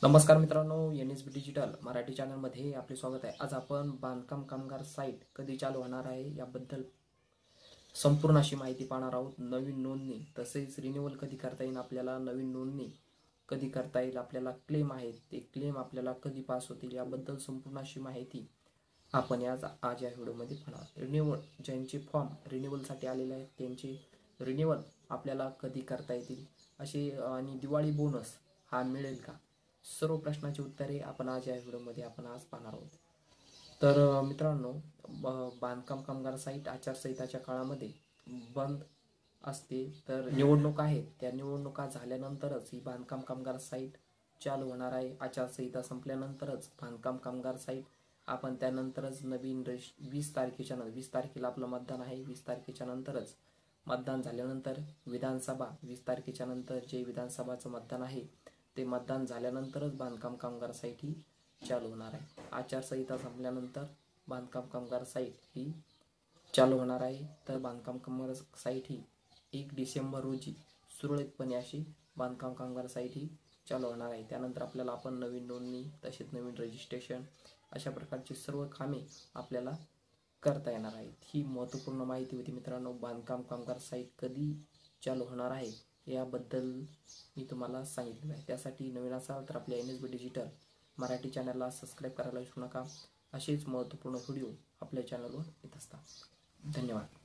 नमस्कार मित्रांनो, NSB digital Marathi चॅनलमध्ये आपले स्वागत आहे। आज आपण बांधकाम कामगार साईट कधी चालू होणार आहे याबद्दल संपूर्ण अशी माहिती पाहणार आहोत। नवीन नोंदणी तसेच रिन्यूअल कधी करता येईल आपल्याला, नवीन नोंदणी कधी करता येईल आपल्याला, क्लेम आहेत ते क्लेम आपल्याला कधी पास होतील याबद्दल संपूर्ण अशी माहिती आपण आज या व्हिडिओमध्ये पाहणार। रिन्यूअल ज्यांचे फॉर्म रिन्यूअलसाठी आलेले आहेत त्यांचे रिन्यूअल आपल्याला कधी करता येतील असे, आणि दिवाळी बोनस हा मिळेल का, सर्व प्रश्नाची उत्तरे आपण आज या व्हिडिओमध्ये पाहणार आहोत। तर मित्रांनो, बांधकाम कामगार साईट आचारसंहिताच्या काळामध्ये बंद असते, तर निवडणूक आहेत त्या निवडणुका झाल्यानंतरच ही बांधकाम कामगार साईट चालू होणार आहे। आचारसंहिता संपल्यानंतरच बांधकाम कामगार साईट आपण त्यानंतरच नवीन 20 तारखेला आपलं मतदान आहे। 20 तारखेच्या नंतरच मतदान झाल्यानंतर विधानसभा 20 तारखेच्या नंतर जे विधानसभाचं मतदान आहे ते मतदान झाल्यानंतरच बांधकाम कामगार साईट ही चालू होणार आहे। आचारसंहिता संपल्यानंतर बांधकाम कामगार साईट ही चालू होणार आहे। तर बांधकाम कामगार साईट ही 1 डिसेंबर रोजी सुरळीतपणे अशी बांधकाम कामगार साईट ही चालू होणार आहे। त्यानंतर आपल्याला आपण नवीन नोंदणी तसेच नवीन रजिस्ट्रेशन अशा प्रकारची सर्व कामे आपल्याला करता येणार आहेत। ही महत्त्वपूर्ण माहिती होती मित्रांनो। बांधकाम कामगार साईट कधी चालू होणार आहे याबद्दल मी तुम्हाला सांगितलं आहे। त्यासाठी नवीन असाल तर आपल्या NSB डिजिटल मराठी चॅनलला सबस्क्राईब करायला विसरू नका। असेच महत्त्वपूर्ण व्हिडिओ आपल्या चॅनलवर येत असतात। धन्यवाद।